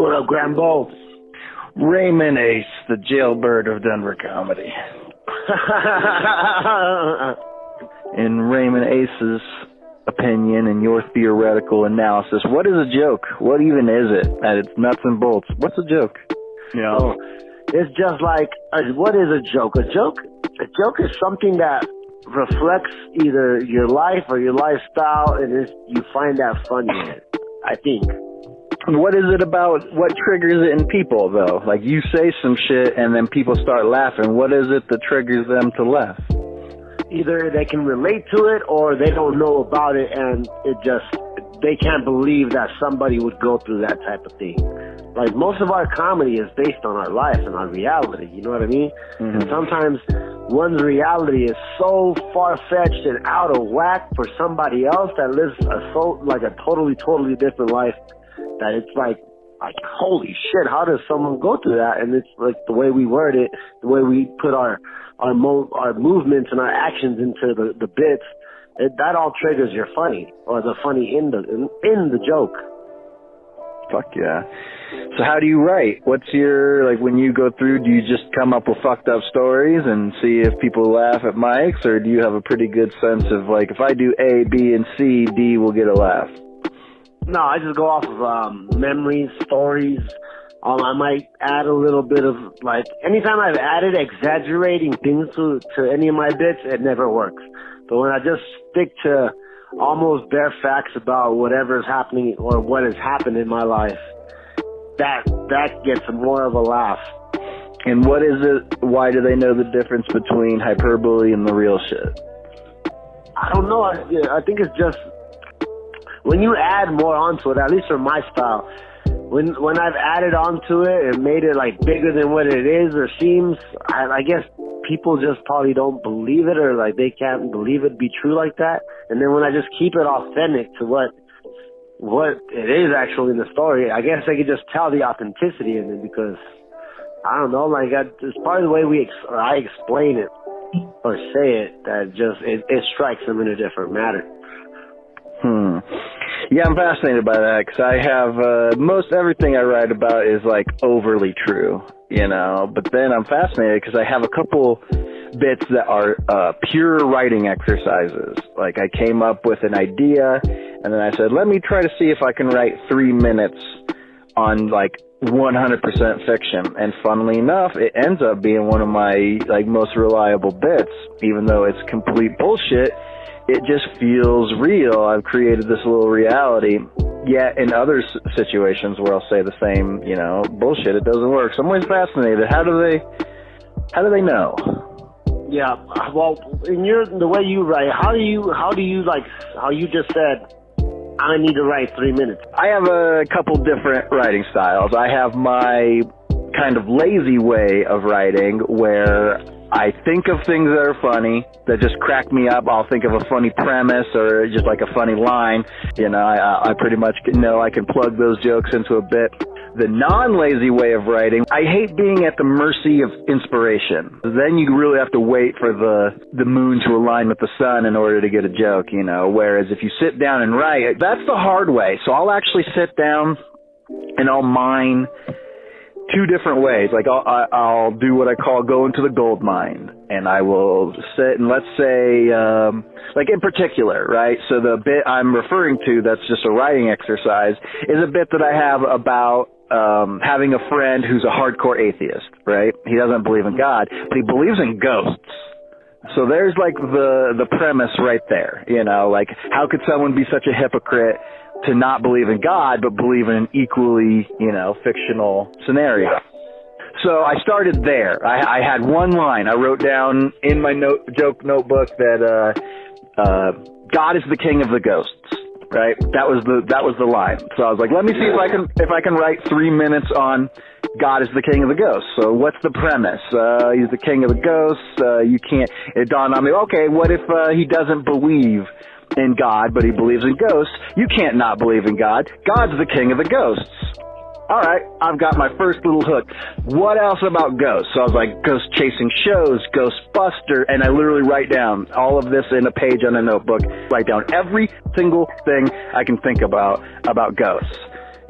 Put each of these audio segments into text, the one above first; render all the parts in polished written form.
What up, GRAMBO? Raymond Ace, the jailbird of Denver comedy. In Raymond Ace's opinion and your theoretical analysis, what is a joke? What even is it? At its nuts and bolts, what's a joke? Yeah. Oh, it's just like, what is a joke? A joke is something that reflects either your life or your lifestyle, and you find that funny in it, I think. What is it about, what triggers it in people, though? Like, you say some shit and then people start laughing. What is it that triggers them to laugh? Either they can relate to it or they don't know about it, and they can't believe that somebody would go through that type of thing. Like, most of our comedy is based on our life and our reality, you know what I mean? Mm-hmm. And sometimes one's reality is so far-fetched and out of whack for somebody else that lives a totally different life, that it's like holy shit, how does someone go through that? And it's like the way we word it, the way we put our movements and our actions into the bits, that all triggers your funny, or the funny in the joke. Fuck yeah. So how do you write? What's your, like, when you go through, do you just come up with fucked up stories and see if people laugh at mics, or do you have a pretty good sense of, like, if I do A, B, and C, D will get a laugh? No, I just go off of memories, stories. I might add a little bit of, like, anytime I've added exaggerating things to any of my bits, it never works. But when I just stick to almost bare facts about whatever is happening or what has happened in my life, that gets more of a laugh. And what is it, why do they know the difference between hyperbole and the real shit? I don't know. I think it's just, when you add more onto it, at least for my style, when I've added onto it and made it like bigger than what it is or seems, I guess people just probably don't believe it, or like they can't believe it be true like that. And then when I just keep it authentic to what it is actually in the story, I guess I could just tell the authenticity in it, because I don't know, like it's part of the way I explain it or say it that just it strikes them in a different manner. Yeah, I'm fascinated by that, because I have most everything I write about is like overly true, you know, but then I'm fascinated because I have a couple bits that are pure writing exercises. Like, I came up with an idea and then I said, let me try to see if I can write 3 minutes on like 100% fiction, and funnily enough, it ends up being one of my like most reliable bits, even though it's complete bullshit. It just feels real. I've created this little reality. Yet in other situations where I'll say the same, you know, bullshit, it doesn't work. So I'm always fascinated. How do they know? Yeah, well, in the way you write, how do you like how you just said, I need to write 3 minutes? I have a couple different writing styles. I have my kind of lazy way of writing, where I think of things that are funny, that just crack me up. I'll think of a funny premise or just like a funny line. You know, I pretty much know I can plug those jokes into a bit. The non-lazy way of writing, I hate being at the mercy of inspiration. Then you really have to wait for the moon to align with the sun in order to get a joke, you know. Whereas if you sit down and write, that's the hard way. So I'll actually sit down and I'll mine 2 different ways. Like, I'll do what I call go into the gold mine, and I will sit and, let's say, like in particular, right? So the bit I'm referring to that's just a writing exercise is a bit that I have about having a friend who's a hardcore atheist, right? He doesn't believe in God, but he believes in ghosts. So there's like the premise right there, you know, like, how could someone be such a hypocrite to not believe in God, but believe in an equally, you know, fictional scenario? So I started there. I had one line. I wrote down in my joke notebook that God is the king of the ghosts. Right? That was the line. So I was like, let me see if I can write 3 minutes on God is the king of the ghosts. So what's the premise? He's the king of the ghosts. You can't. It dawned on me. Okay, what if he doesn't believe in God, but he believes in ghosts? You can't not believe in God. God's the king of the ghosts. All right, I've got my first little hook. What else about ghosts? So I was like, ghost chasing shows, Ghostbuster, and I literally write down all of this in a page on a notebook. Write down every single thing I can think about ghosts.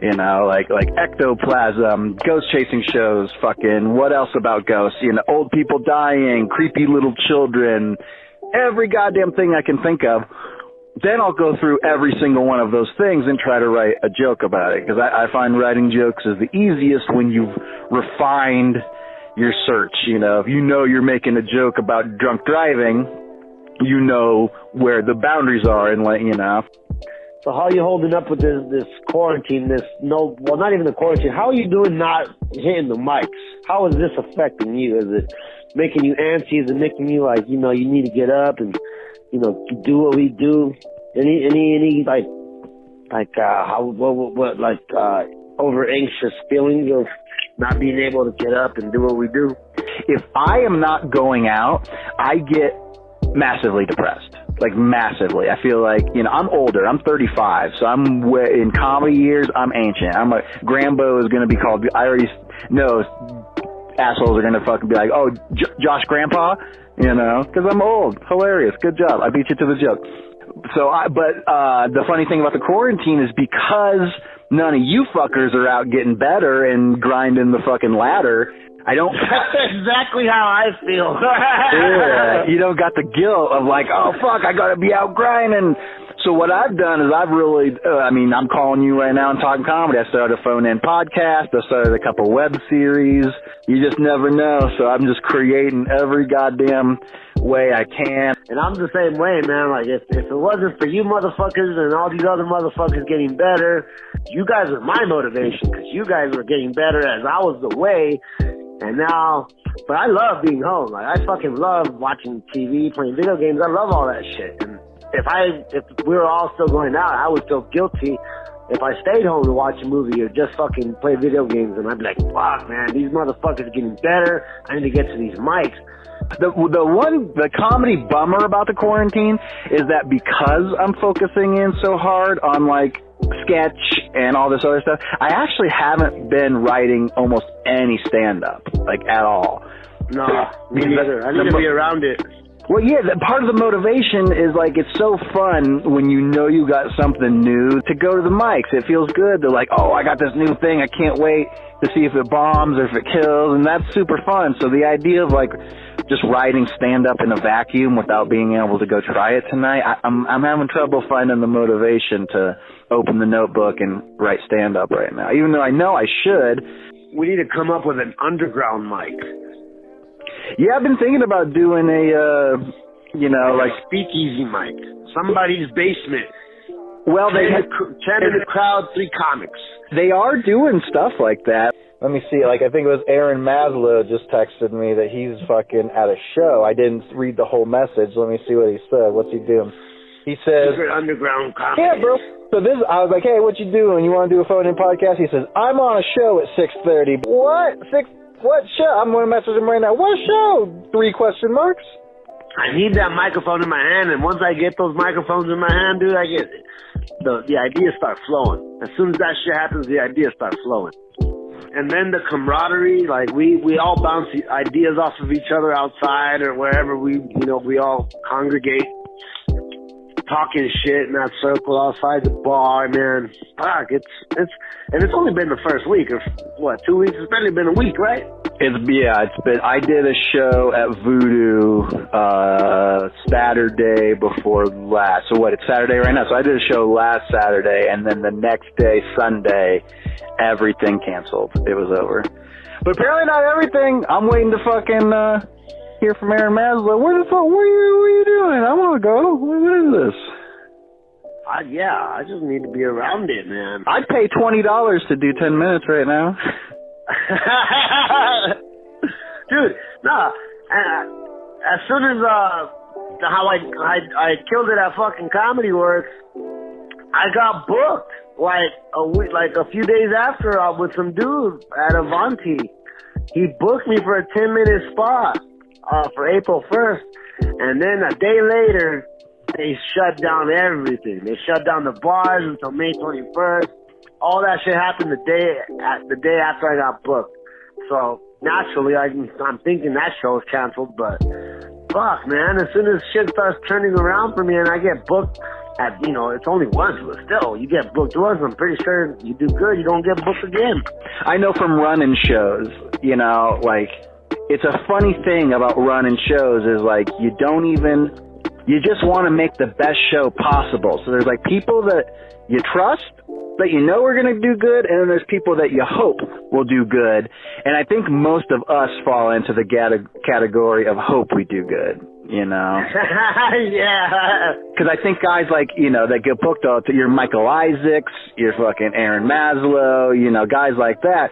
You know, like ectoplasm, ghost chasing shows, fucking what else about ghosts? You know, old people dying, creepy little children, every goddamn thing I can think of. Then I'll go through every single one of those things and try to write a joke about it. Because I find writing jokes is the easiest when you've refined your search. You know, if you know you're making a joke about drunk driving, you know where the boundaries are and let, you know. So how are you holding up with this quarantine, not even the quarantine, how are you doing not hitting the mics? How is this affecting you? Is it making you antsy? Is it making you like, you know, you need to get up and, you know, do what we do? Any over anxious feelings of not being able to get up and do what we do? If I am not going out, I get massively depressed. Like massively. I feel like, you know, I'm older. I'm 35, so I'm in comedy years. I'm ancient. GRAMBO is going to be called. I already know assholes are going to fucking be like, oh, Josh Grandpa, you know, because I'm old. Hilarious. Good job. I beat you to the joke. So, but the funny thing about the quarantine is because none of you fuckers are out getting better and grinding the fucking ladder, I don't. That's exactly how I feel. Yeah, you don't got the guilt of like, oh fuck, I gotta be out grinding. So what I've done is I've really, I'm calling you right now and talking comedy. I started a phone-in podcast. I started a couple web series. You just never know. So I'm just creating every goddamn way I can. And I'm the same way, man. Like, if it wasn't for you motherfuckers and all these other motherfuckers getting better, you guys are my motivation, because you guys were getting better as I was the way. And now, but I love being home. Like, I fucking love watching TV, playing video games. I love all that shit. And if we were all still going out, I would feel guilty if I stayed home to watch a movie or just fucking play video games. And I'd be like, fuck, man, these motherfuckers are getting better. I need to get to these mics. The comedy bummer about the quarantine is that because I'm focusing in so hard on like sketch and all this other stuff, I actually haven't been writing almost any stand-up, like at all. No, me neither. I need to be around it. Well, yeah, part of the motivation is like it's so fun when you know you got something new to go to the mics. It feels good. They're like, oh, I got this new thing. I can't wait to see if it bombs or if it kills, and that's super fun. So the idea of like just writing stand-up in a vacuum without being able to go try it tonight, I'm having trouble finding the motivation to open the notebook and write stand-up right now, even though I know I should. We need to come up with an underground mic. Yeah, I've been thinking about doing like speakeasy mic, somebody's basement. Well, they chanting the crowd, 3 comics. They are doing stuff like that. Let me see. Like, I think it was Aaron Maslow just texted me that he's fucking at a show. I didn't read the whole message. Let me see what he said. What's he doing? He says, secret underground comedy. Yeah, bro. So I was like, hey, what you doing? You want to do a phone-in podcast? He says, I'm on a show at 6:30. What show? I'm going to message him right now. What show? 3 question marks. I need that microphone in my hand, and once I get those microphones in my hand, dude, I get the ideas start flowing. As soon as that shit happens, the ideas start flowing. And then the camaraderie, like we all bounce ideas off of each other outside or wherever we all congregate, talking shit in that circle outside the bar, man. Fuck, it's only been the first week or what, 2 weeks? It's barely been a week, right? I did a show at Voodoo Saturday before last. So what, it's Saturday right now. So I did a show last Saturday, and then the next day, Sunday, everything canceled. It was over. But apparently not everything. I'm waiting to fucking hear from Aaron Maslow. What are you doing? I want to go. What is this? I just need to be around it, man. I'd pay $20 to do 10 minutes right now. Dude, no. As soon as how I killed it at fucking Comedy Works, I got booked like a few days after with some dude at Avanti. He booked me for a 10-minute spot for April 1st, and then a day later they shut down everything. They shut down the bars until May 21st. All that shit happened the day after I got booked. So naturally, I'm thinking that show is canceled. But fuck, man, as soon as shit starts turning around for me and I get booked it's only once, but still, you get booked once, I'm pretty sure you do good, you don't get booked again. I know from running shows, like, it's a funny thing about running shows is, like, you just want to make the best show possible. So there's, like, people that you trust, that you know are going to do good, and then there's people that you hope will do good. And I think most of us fall into the category of hope we do good, Yeah. Because I think guys like, that get booked out to your Michael Isaacs, your fucking Aaron Maslow, guys like that.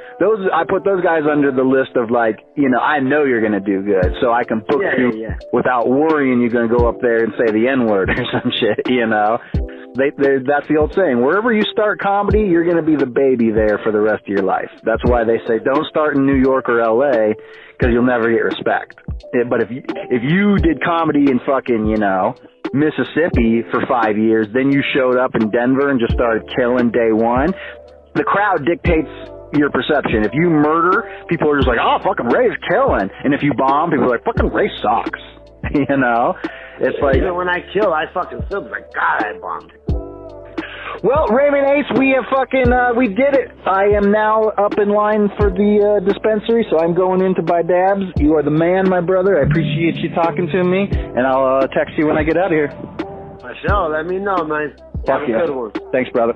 I put those guys under the list of, like, I know you're going to do good, so I can book you without worrying you're going to go up there and say the N-word or some shit, That's the old saying. Wherever you start comedy, you're going to be the baby there for the rest of your life. That's why they say don't start in New York or L.A. because you'll never get respect. But if you did comedy in fucking, Mississippi for 5 years, then you showed up in Denver and just started killing day one, the crowd dictates your perception. If you murder, people are just like, oh, fucking Ray's killing. And if you bomb, people are like, fucking Ray sucks. It's like, even when I kill, I fucking still be like, God, I bombed. Well, Raymond Ace, we have we did it. I am now up in line for the dispensary, so I'm going in to buy dabs. You are the man, my brother. I appreciate you talking to me, and I'll text you when I get out of here. For sure. Let me know, man. Fuck yeah. Have a good one. Thanks, brother.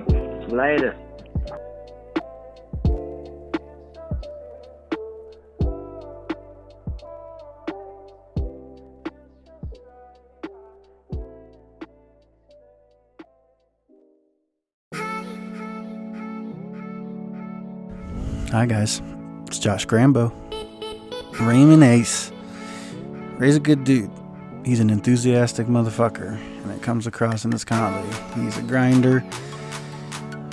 Later. Hi guys, it's Josh GRAMBO. Raymond Ace. Ray's a good dude. He's an enthusiastic motherfucker, and it comes across in his comedy. He's a grinder.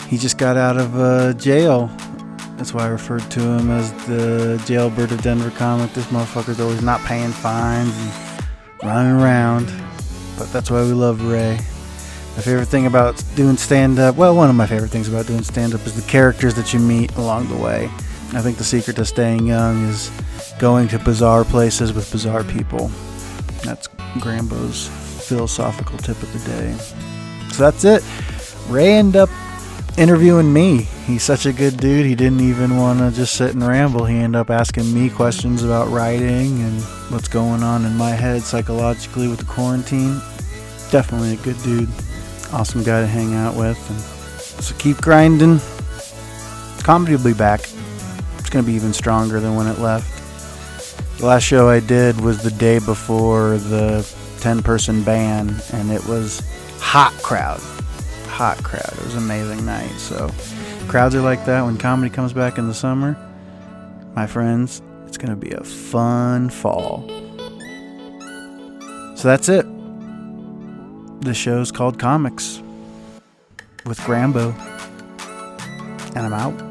He just got out of jail. That's why I referred to him as the jailbird of Denver comic. This motherfucker's always not paying fines and running around. But that's why we love Ray. My favorite thing about doing stand-up, one of my favorite things about doing stand-up is the characters that you meet along the way. I think the secret to staying young is going to bizarre places with bizarre people. That's GRAMBO's philosophical tip of the day. So that's it. Ray ended up interviewing me. He's such a good dude, he didn't even want to just sit and ramble. He ended up asking me questions about writing and what's going on in my head psychologically with the quarantine. Definitely a good dude. Awesome guy to hang out with. And so keep grinding. Comedy will be back. It's going to be even stronger than when it left. The last show I did was the day before the 10-person ban, and it was hot crowd. It was an amazing night. So crowds are like that when comedy comes back in the summer. My friends, it's going to be a fun fall. So that's it. The show's called Comics with GRAMBO, and I'm out.